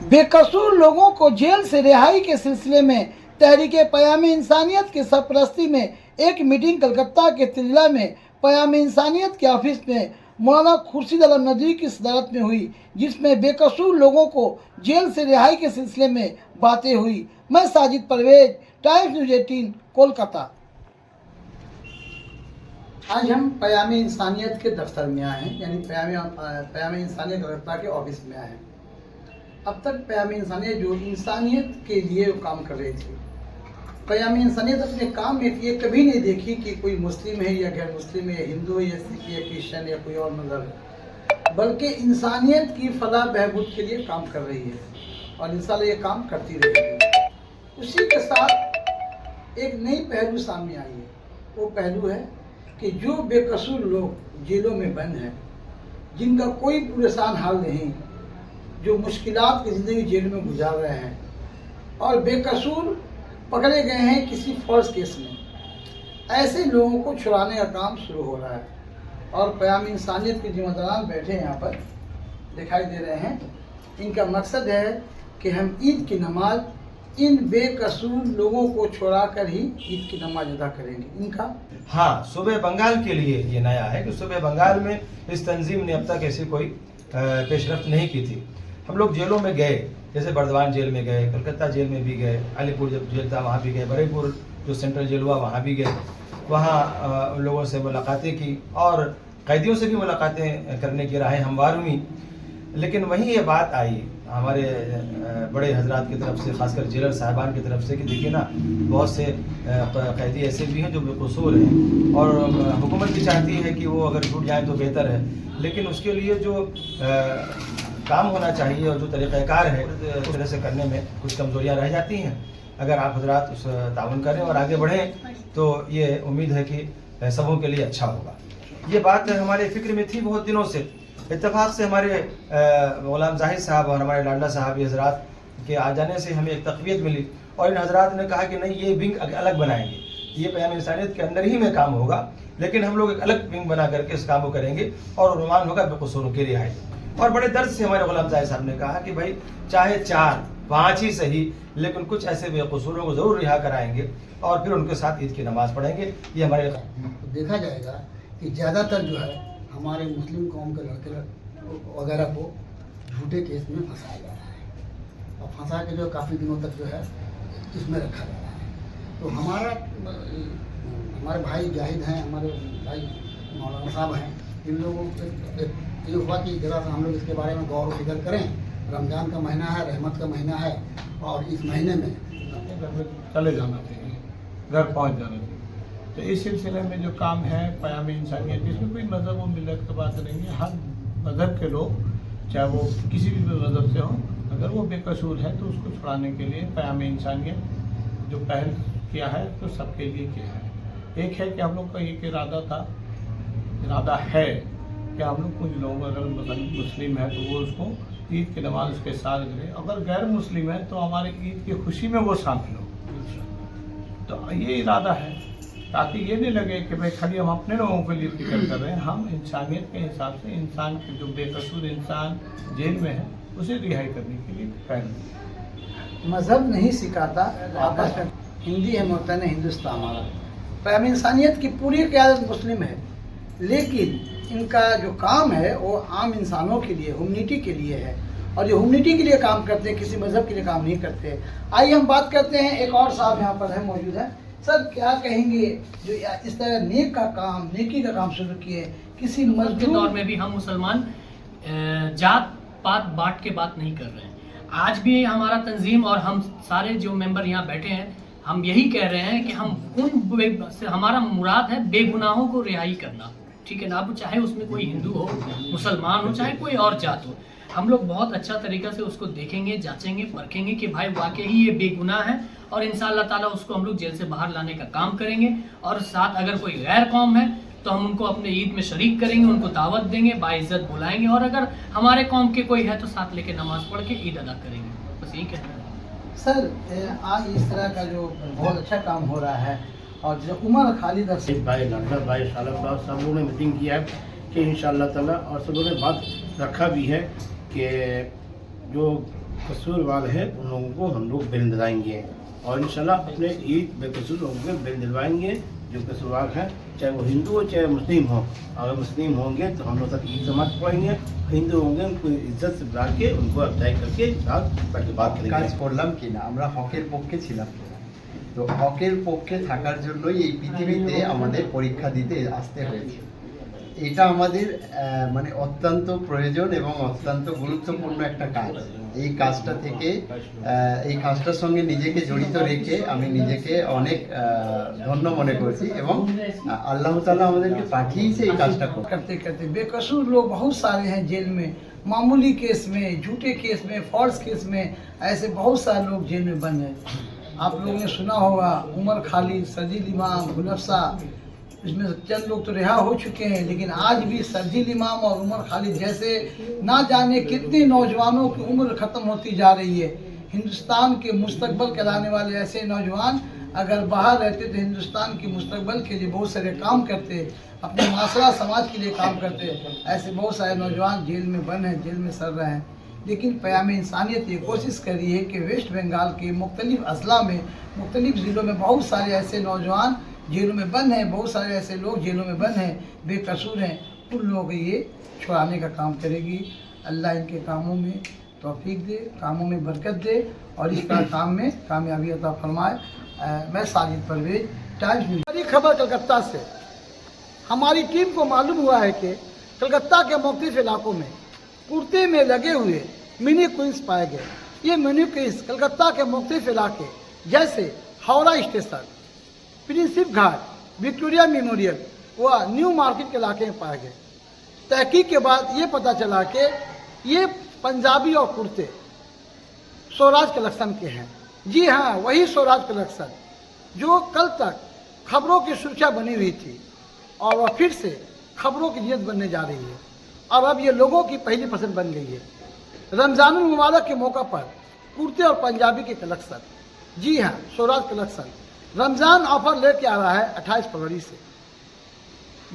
बेकसूर लोगों को जेल से रिहाई के सिलसिले में तहरीक पयाम इंसानियत की सरपरस्ती में एक मीटिंग कलकत्ता के तिल्ला में पयाम इंसानियत के ऑफिस में मौलाना खुर्शीद आलम नदवी की सदारत में हुई, जिसमें बेकसूर लोगों को जेल से रिहाई के सिलसिले में बातें हुई। मैं साजिद परवेज, टाइम्स न्यूज़ 18, कोलकाता। आज हम पयाम इंसानियत के दफ्तर में आए हैं, यानी पयाम इंसानियत कलकत्ता के ऑफिस में आए हैं। अब तक पयाम इंसानियत जो इंसानियत के लिए काम कर रही थी, पयाम इंसानियत अपने काम में ये कभी नहीं देखी कि कोई मुस्लिम है या गैर मुस्लिम है, या हिंदू है या सिख या क्रिश्चियन या कोई और मजहब है, बल्कि इंसानियत की फलाह बहबूद के लिए काम कर रही है और इंशाल्लाह ये काम करती रहेगी। उसी के साथ एक नई पहलू सामने आई है। वो पहलू है कि जो बेकसूर लोग जेलों में बंद हैं, जिनका कोई परेशान हाल नहीं, जो मुश्किलात की ज़िंदगी जेल में गुजार रहे हैं और बेकसूर पकड़े गए हैं किसी फॉल्स केस में, ऐसे लोगों को छुड़ाने का काम शुरू हो रहा है। और पयाम इंसानियत के जिम्मेदारान बैठे यहाँ पर दिखाई दे रहे हैं। इनका मकसद है कि हम ईद की नमाज इन बेकसूर लोगों को छोड़ा कर ही ईद की नमाज अदा करेंगे। इनका सूबे बंगाल के लिए ये नया है कि सूबे बंगाल में इस तंजीम ने अब तक ऐसी कोई पेशरफ्त नहीं की थी। हम लोग जेलों में गए, जैसे बर्दवान जेल में गए, कलकत्ता जेल में भी गए, अलीपुर जब जेल था वहाँ भी गए, बरेपुर जो सेंट्रल जेल हुआ वहाँ भी गए, वहाँ लोगों से मुलाकातें की और कैदियों से भी मुलाकातें करने की राहें हमवार हुई। लेकिन वहीं ये बात आई हमारे बड़े हजरात की तरफ से, खासकर जेलर साहबान की तरफ से, कि देखिए ना, बहुत से कैदी ऐसे भी हैं जो बेकसूर हैं और हुकूमत भी चाहती है कि वो अगर छूट जाए तो बेहतर है, लेकिन उसके लिए जो काम होना चाहिए और जो तरीक़ाकार है उस तरह से करने में कुछ कमज़ोरियाँ रह जाती हैं। अगर आप हजरात उस ताउन करें और आगे बढ़ें तो ये उम्मीद है कि सबों के लिए अच्छा होगा। ये बात हमारे फ़िक्र में थी बहुत दिनों से। इत्तेफाक से हमारे गुलाम ज़ाहिद साहब और हमारे लाडला साहब ये हजरात के आ जाने से हमें एक तक़वियत मिली और इन हजरात ने कहा कि नहीं, ये विंग अलग बनाएंगे, ये पयाम इंसानियत के अंदर ही में काम होगा, लेकिन हम लोग एक अलग विंग बना करके इस काम को करेंगे और उन्वान होगा बेकसूरों की रिहाई। और बड़े दर्द से हमारे गुलाम ज़ाहिद साहब ने कहा कि भाई चाहे 4-5 ही सही, लेकिन कुछ ऐसे बेकसूरों को ज़रूर रिहा कराएंगे और फिर उनके साथ ईद की नमाज़ पढ़ेंगे। ये हमारे देखा जाएगा कि ज़्यादातर जो है हमारे मुस्लिम कौम के लड़के वगैरह को झूठे केस में फंसाया जा रहा है और फंसा के जो काफ़ी दिनों तक जो है इसमें रखा जा रहा है। तो हमारे भाई जाहिद हैं, हमारे भाई मौलाना साहब हैं, इन लोगों को ये हुआ कि ज़रा सा हम लोग इसके बारे में गौर व फिक्र करें। रमज़ान का महीना है, रहमत का महीना है और इस महीने में चले जाना चाहिए, घर पहुंच जाना चाहिए। तो इस सिलसिले में जो काम है पयाम इंसानियत, इसमें कोई मज़हब और मिलत की बात नहीं है। हर मज़हब के लोग, चाहे वो किसी भी मज़हब से हों, अगर वो बेकसूर है तो उसको छुड़ाने के लिए पयाम इंसानियत जो पहल किया है तो सबके लिए किया है। एक है कि हम लोग का एक इरादा है कि हम लोग कुछ लोग अगर मुस्लिम है तो वो उसको ईद की नमाज उसके साथ करें, अगर गैर मुस्लिम है तो हमारे ईद की खुशी में वो शामिल हो। तो ये इरादा है ताकि ये नहीं लगे कि भाई खाली हम अपने लोगों के लिए फिक्र कर रहे हैं। हम इंसानियत के हिसाब से इंसान के जो बेकसूर इंसान जेल में है उसे रिहाई करने के लिए पहल। मज़हब नहीं सिखाता, आपस में हिंदी है मोहतन हिंदुस्तान हमारा। पयाम इंसानियत की पूरी क़यादत मुस्लिम है, लेकिन इनका जो काम है वो आम इंसानों के लिए, ह्यूमनिटी के लिए है और जो ह्यूमनिटी के लिए काम करते हैं, किसी मज़हब के लिए काम नहीं करते। आइए हम बात करते हैं, एक और साहब यहाँ पर है, मौजूद है। सर, क्या कहेंगे जो इस तरह नेकी का काम शुरू किए, किसी मज़हब के दौर में भी हम मुसलमान जात पात बांट के बात नहीं कर रहे हैं। आज भी हमारा तंजीम और हम सारे जो मेंबर यहाँ बैठे हैं, हम यही कह रहे हैं कि हम हमारा मुराद है बेगुनाहों को रिहाई करना, ठीक है ना। अब चाहे उसमें कोई हिंदू हो, मुसलमान हो, चाहे कोई और जात हो, हम लोग बहुत अच्छा तरीक़ा से उसको देखेंगे, जांचेंगे, परखेंगे कि भाई वाकई ही ये बेगुनाह है और इंशाअल्लाह ताला उसको हम लोग जेल से बाहर लाने का काम करेंगे। और साथ अगर कोई गैर कौम है तो हम उनको अपने ईद में शरीक करेंगे, उनको दावत देंगे, बाइज्जत बुलाएंगे और अगर हमारे कौम के कोई है तो साथ लेके नमाज़ पढ़ के ईद अदा करेंगे। बस यही कहना है। सर, आज इस तरह का जो बहुत अच्छा काम हो रहा है और जो उमर खालिद भाई लाडला भाई सालब साहब सब लोगों ने मीटिंग किया है कि इंशाअल्लाह ताला, और सब लोगों ने बात रखा भी है कि जो कसूरवार हैं उन लोगों को हम लोग बिल दिलाएंगे और इंशाल्लाह अपने ईद बेकसूर लोगों को बिल दिलवाएंगे जो कसूरवार हैं, चाहे वो हिंदू हो चाहे मुस्लिम हो। अगर मुस्लिम होंगे तो हम लोग तक ईद नमाज पढ़ेंगे, हिंदू होंगे उनको इज्जत से बुला के उनको अफजाई करके साथ बैठ के बात কাজ करेंगे। করলাম কিনা, আমরা হকের পক্ষে ছিলাম কিনা। তো হকের পক্ষে থাকার জন্যই এই পৃথিবীতে আমাদের পরীক্ষা দিতে আসতে হয়েছে। এটা আমাদের মানে অত্যন্ত প্রয়োজন এবং অত্যন্ত গুরুত্বপূর্ণ একটা কাজ। এই কাজটা থেকে এই কাজটার সঙ্গে নিজেকে জড়িত রেখে আমি নিজেকে অনেক ধন্য মনে করছি এবং আল্লাহ তাআলা আমাদেরকে পাঠিয়েছে এই কাজটা করতে। करते करते बेकसूर लोग बहुत सारे हैं जेल में, मामूली केस में, झूठे केस में, फॉल्स केस में, ऐसे बहुत सारे लोग जेल में बंद हैं। आप लोगों ने सुना होगा उमर खालिद, सर्जिल इमाम, गुलफ्सा, इसमें चंद लोग तो रिहा हो चुके हैं, लेकिन आज भी सर्जिल इमाम और उमर खालिद जैसे ना जाने कितने नौजवानों की उम्र ख़त्म होती जा रही है। हिंदुस्तान के मुस्तकबल कहलाने वाले ऐसे नौजवान अगर बाहर रहते तो हिंदुस्तान के मुस्तकबल के लिए बहुत सारे काम करते, अपने माशरा समाज के लिए काम करते। ऐसे बहुत सारे नौजवान जेल में बंद हैं, जेल में सड़ रहे हैं। लेकिन क़याम इंसानियत ये कोशिश कर रही है कि वेस्ट बंगाल के मुख्तलिफ अजला में, मुख्तलिफ ज़िलों में बहुत सारे ऐसे नौजवान जेलों में बंद हैं, बहुत सारे ऐसे लोग जेलों में बंद हैं, बेकसूर हैं, उन लोगों को ये छुड़ाने का काम करेगी। अल्लाह इनके कामों में तौफीक दे, कामों में बरकत दे और इस काम में कामयाबी अता फरमाए। मैं साजिद परवेज, टाइम्स न्यूज़। बड़ी खबर कलकत्ता से, हमारी टीम को मालूम हुआ है कि कलकत्ता के मुख्तलिफ इलाकों में कुर्ते में लगे हुए मिनी क्वींस पाए गए। ये मिनी क्वींस कलकत्ता के मुख्तलिफ इलाके जैसे हावड़ा स्टेशन, प्रिंसिप घाट, विक्टोरिया मेमोरियल व न्यू मार्केट के इलाके में पाए गए। तहकीक के बाद ये पता चला कि ये पंजाबी और कुर्ते स्वराज कलेक्शन के हैं। जी हाँ, वही स्वराज कलेक्शन जो कल तक खबरों की सुर्खियाँ बनी हुई थी और वह फिर से खबरों की नीयत बनने जा रही है और अब ये लोगों की पहली पसंद बन गई है। रमज़ानुल मुबारक के मौका पर कुर्ते और पंजाबी के कलेक्शन, जी हाँ स्वराज कलेक्शन रमज़ान ऑफर लेके आ रहा है 28 फरवरी से।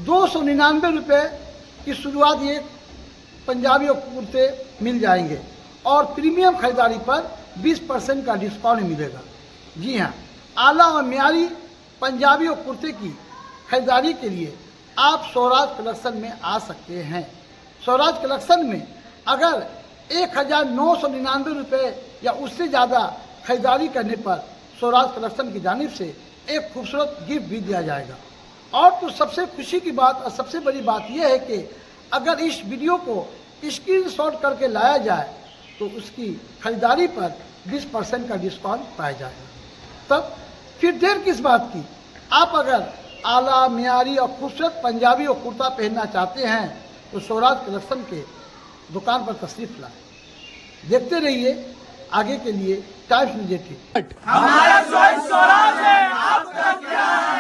299 रुपये की शुरुआत ये पंजाबी और कुर्ते मिल जाएंगे और प्रीमियम खरीदारी पर 20% का डिस्काउंट मिलेगा। जी हाँ, आला और म्यारी पंजाबी और कुर्ते की खरीदारी के लिए आप स्वराज कलेक्शन में आ सकते हैं। स्वराज कलेक्शन में अगर 1999 रुपये या उससे ज़्यादा खरीदारी करने पर स्वराज कलेक्शन की जानिब से एक खूबसूरत गिफ्ट भी दिया जाएगा। और तो सबसे खुशी की बात और सबसे बड़ी बात यह है कि अगर इस वीडियो को स्क्रीनशॉट करके लाया जाए तो उसकी खरीदारी पर 20% का डिस्काउंट पाया जाएगा। तब फिर देर किस बात की, आप अगर आला म्यारी और खूबसूरत पंजाबी और कुर्ता पहनना चाहते हैं तो स्वराज कलेक्शन के दुकान पर तशरीफ़ लाएं। देखते रहिए आगे के लिए टाइम्स न्यूज़ 18। हमारा स्वराज है, आपका क्या है?